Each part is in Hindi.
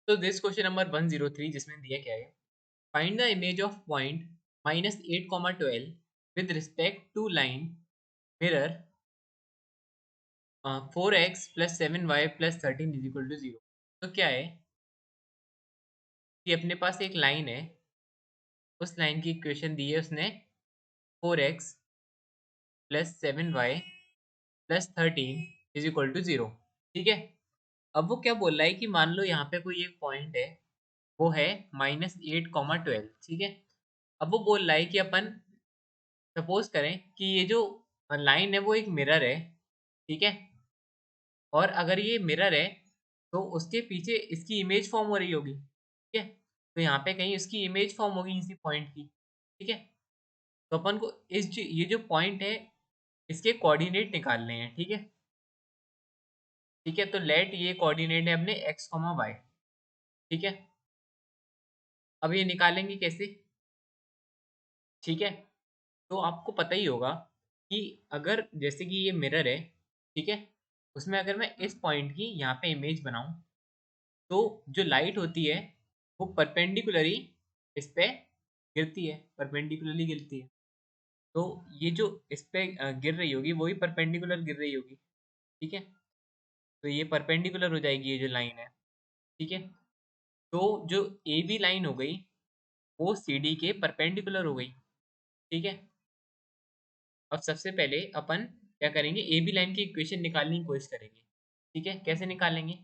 तो दिस क्वेश्चन नंबर 103 जिसमें दिया क्या है, find the image of point -8, 12 with respect to line mirror 4x + 7y + 13 = 0। तो क्या है कि अपने पास एक लाइन है, उस लाइन की इक्वेशन दी है उसने 4x + 7y + 13 ठीक है। अब वो क्या बोल रहा है कि मान लो यहाँ पे कोई एक पॉइंट है, वो है -8, 12 ठीक है। अब वो बोल रहा है कि अपन सपोज करें कि ये जो लाइन है वो एक मिरर है, ठीक है। और अगर ये मिरर है तो उसके पीछे इसकी इमेज फॉर्म हो रही होगी, ठीक है। तो यहाँ पे कहीं इसकी इमेज फॉर्म होगी इसी पॉइंट की, ठीक है। तो अपन को ये जो पॉइंट है इसके कोऑर्डिनेट निकालने हैं, ठीक है। ठीक है, तो लेट ये कोऑर्डिनेट है अपने x, y, ठीक है। अब ये निकालेंगे कैसे, ठीक है। तो आपको पता ही होगा कि अगर जैसे कि ये मिरर है, ठीक है, उसमें अगर मैं इस पॉइंट की यहाँ पे इमेज बनाऊं तो जो लाइट होती है वो परपेंडिकुलरली इस पे गिरती है, परपेंडिकुलरली गिरती है। तो ये जो इस पे गिर रही होगी वही परपेंडिकुलर गिर रही होगी, ठीक है। तो ये परपेंडिकुलर हो जाएगी ये जो लाइन है, ठीक है। तो जो ए बी लाइन हो गई वो सी डी के परपेंडिकुलर हो गई, ठीक है। अब सबसे पहले अपन क्या करेंगे, ए बी लाइन की इक्वेशन निकालने की कोशिश करेंगे, ठीक है। कैसे निकालेंगे,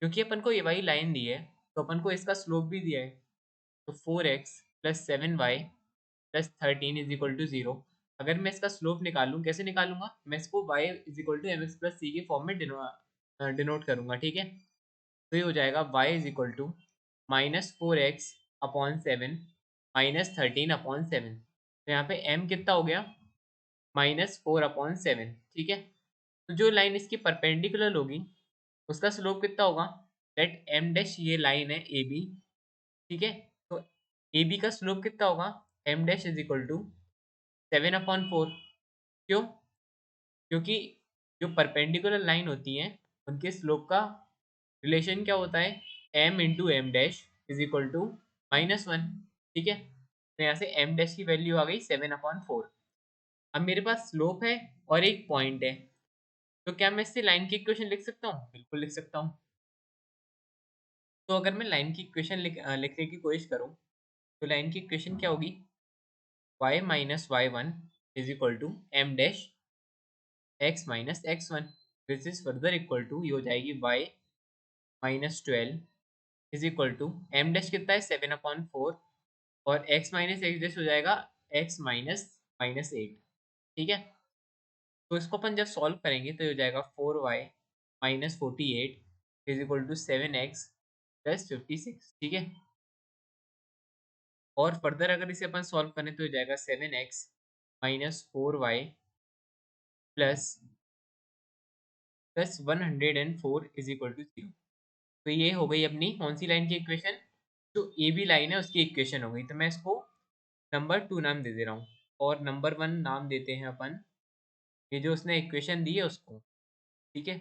क्योंकि अपन को ये वाली लाइन दी है तो अपन को इसका स्लोप भी दिया है। तो 4x + 7y + 13 = 0। अगर मैं इसका स्लोप निकालूं, कैसे निकालूंगा, मैं इसको y = mx + c के फॉर्म में डिनोट करूंगा, ठीक है। तो ये हो जाएगा y = -4x/7 -13/7। तो यहाँ पे m कितना हो गया, -4/7, ठीक है। तो जो लाइन इसकी परपेंडिकुलर होगी उसका स्लोप कितना होगा, लेट m डैश ये लाइन है ए बी, ठीक है। तो ए बी का स्लोप कितना होगा, m डैश = 7/4। क्यों, क्योंकि जो परपेंडिकुलर लाइन होती हैं उनके स्लोप का रिलेशन क्या होता है, m इंटू एम डैश =-1, ठीक है। तो यहाँ से m डैश की वैल्यू आ गई 7/4। अब मेरे पास स्लोप है और एक पॉइंट है, तो क्या मैं इससे लाइन की इक्वेशन लिख सकता हूँ, बिल्कुल लिख सकता हूँ। तो अगर मैं लाइन की इक्वेशन लिखने की कोशिश करूँ तो लाइन की इक्वेशन क्या होगी, y-y1 = m dash x-x1 which is further equal to, ये हो जाएगी y-12 m डैश कितना है 7/4 और x डैश हो जाएगा x-8, ठीक है। तो इसको अपन जब सॉल्व करेंगे तो ये हो जाएगा 4y-48 = 7x + 56, ठीक है। और फर्दर अगर इसे अपन सॉल्व करें तो हो जाएगा 7x-4y प्लस 104 = 0। तो ये हो गई अपनी कौन सी लाइन की इक्वेशन, जो ए बी लाइन है उसकी इक्वेशन हो गई। तो मैं इसको नंबर 2 नाम दे दे रहा हूँ और नंबर 1 नाम देते हैं अपन ये जो उसने इक्वेशन दी है उसको, ठीक है।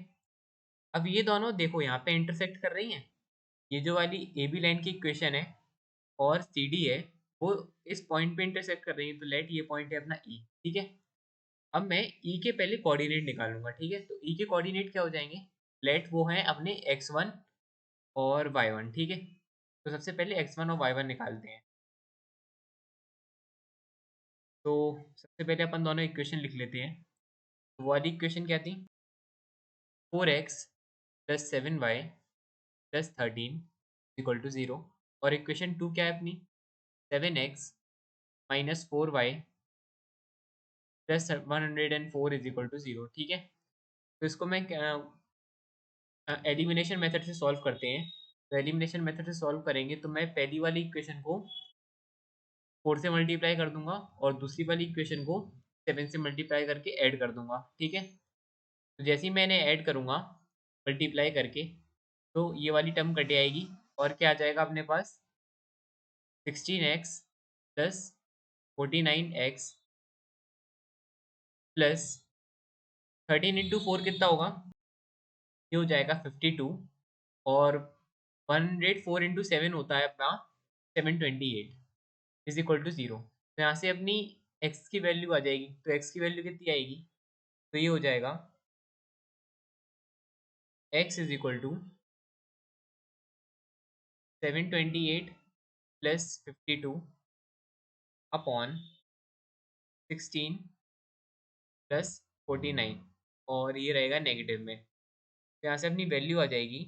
अब ये दोनों देखो यहाँ पे इंटरसेक्ट कर रही हैं, ये जो वाली ए बी लाइन की इक्वेशन है और सी डी है वो इस पॉइंट पे इंटरसेक्ट कर रही है। तो लेट ये पॉइंट है अपना ई, ठीक है। अब मैं ई के पहले कोऑर्डिनेट निकालूंगा, ठीक है। तो ई के कोऑर्डिनेट क्या हो जाएंगे, लेट वो हैं अपने x1 और y1, ठीक है। तो सबसे पहले x1 और y1 निकालते हैं। तो सबसे पहले अपन दोनों इक्वेशन लिख लेते हैं। तो वो वाली इक्वेशन क्या थी, 4x + 7y + 13 = 0। और इक्वेशन 2 क्या है अपनी, 7x-4y + 104 = 0, ठीक है। तो इसको मैं एलिमिनेशन मेथड से सॉल्व करते हैं। तो एलिमिनेशन मेथड से सॉल्व करेंगे तो मैं पहली वाली इक्वेशन को 4 से मल्टीप्लाई कर दूंगा और दूसरी वाली इक्वेशन को 7 से मल्टीप्लाई करके ऐड कर दूंगा, ठीक है। तो जैसे ही मैंने ऐड करूंगा मल्टीप्लाई करके तो ये वाली टर्म कट आएगी और क्या आ जाएगा अपने पास, 16x + 49x प्लस 13 × 4 कितना होगा, ये हो जाएगा 52। और 104 इंटू 7 होता है अपना 728 इज इक्वल टू 0। तो यहाँ से अपनी x की वैल्यू आ जाएगी, तो x की वैल्यू कितनी आएगी, तो ये हो जाएगा x is equal to 728 plus 52 upon 16 plus 49, और ये रहेगा नेगेटिव में। तो यहाँ से अपनी वैल्यू आ जाएगी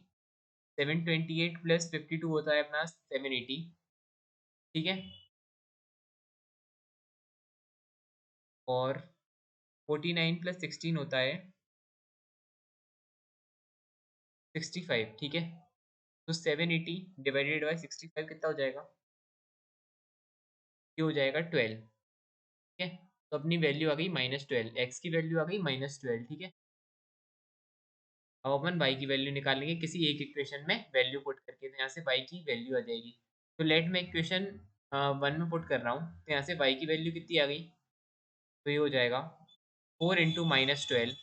728 प्लस 52 होता है अपना 780, ठीक है, और 49 प्लस 16 होता है 65, ठीक है। तो 780 डिवाइडेड बाई 65 कितना हो जाएगा, ये हो जाएगा 12, ठीक है। तो अपनी वैल्यू आ गई -12, एक्स की वैल्यू आ गई -12, ठीक है। अब अपन y की वैल्यू निकालेंगे किसी एक इक्वेशन में वैल्यू पुट करके, तो यहाँ से y की वैल्यू आ जाएगी। तो लेट मैं इक्वेशन 1 में पुट कर रहा हूँ, तो यहाँ से y की वैल्यू कितनी आ गई, तो ये हो जाएगा 4 into -12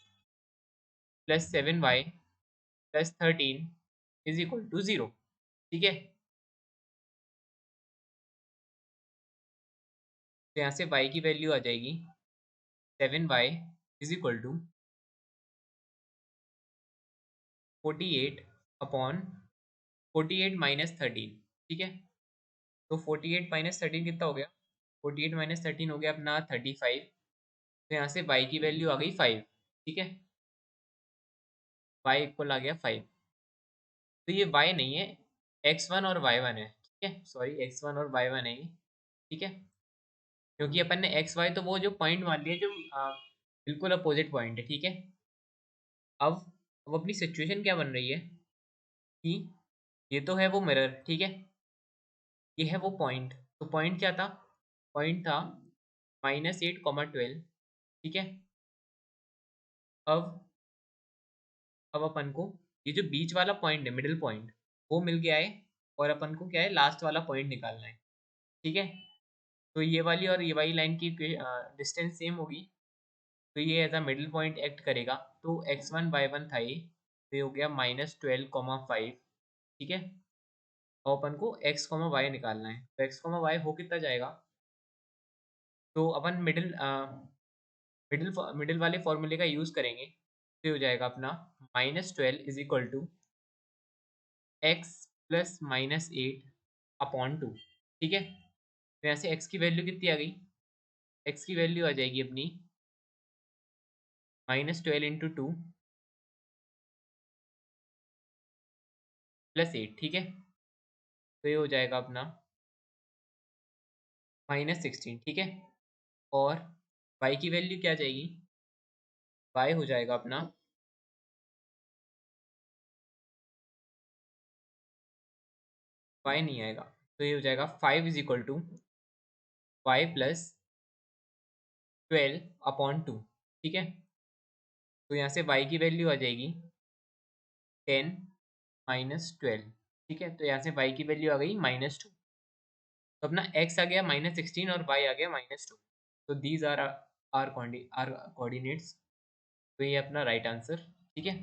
plus 7y plus 13 is equal to 0, ठीक है। तो यहाँ से y की वैल्यू आ जाएगी 7y is equal to 48 upon 48 minus 13, ठीक है। तो 48 माइनस 13 कितना हो गया, 48 माइनस 13 हो गया अपना 35। तो यहाँ से y की वैल्यू आ गई 5, ठीक है, y इक्वल आ गया 5। तो ये y नहीं है, x1 और y1 है, ठीक है, सॉरी x1 और y1 है ये, ठीक है। क्योंकि अपन ने एक्स वाई तो वो जो पॉइंट मान लिया जो बिल्कुल अपोजिट पॉइंट है, ठीक है। अब अपनी सिचुएशन क्या बन रही है कि ये तो है वो मिरर, ठीक है, ये है वो पॉइंट। तो पॉइंट क्या था, पॉइंट था -8, 12, ठीक है। अब अब अपन को ये जो बीच वाला पॉइंट है, मिडिल पॉइंट, वो मिल गया है, और अपन को क्या है, लास्ट वाला पॉइंट निकालना है, ठीक है। तो ये वाली और ये वाली लाइन की डिस्टेंस सेम होगी, तो ये as a middle point act करेगा। तो x1 y1 था ये, तो ये हो गया -12, 5, ठीक है। और अपन को x, y निकालना है, तो x, y हो कितना जाएगा, तो अपन मिडिल मिडिल वाले फॉर्मूले का यूज़ करेंगे, तो ये हो जाएगा अपना -12 is equal to x plus -8 upon 2, ठीक है। तो यहाँ से x की वैल्यू कितनी आ गई, x की वैल्यू आ जाएगी अपनी -12 इंटू 2 प्लस 8, ठीक है। तो ये हो जाएगा अपना -16, ठीक है। और y की वैल्यू क्या जाएगी, y हो जाएगा अपना y नहीं आएगा, तो ये हो जाएगा 5 is equal to y plus 12/2, ठीक है। तो यहाँ से y की वैल्यू आ जाएगी 10 माइनस 12, ठीक है। तो यहाँ से y की वैल्यू आ गई -2। तो अपना x आ गया -16 और y आ गया -2। तो दीज आर आर कोऑर्डिनेट्स। तो ये अपना राइट आंसर, ठीक है।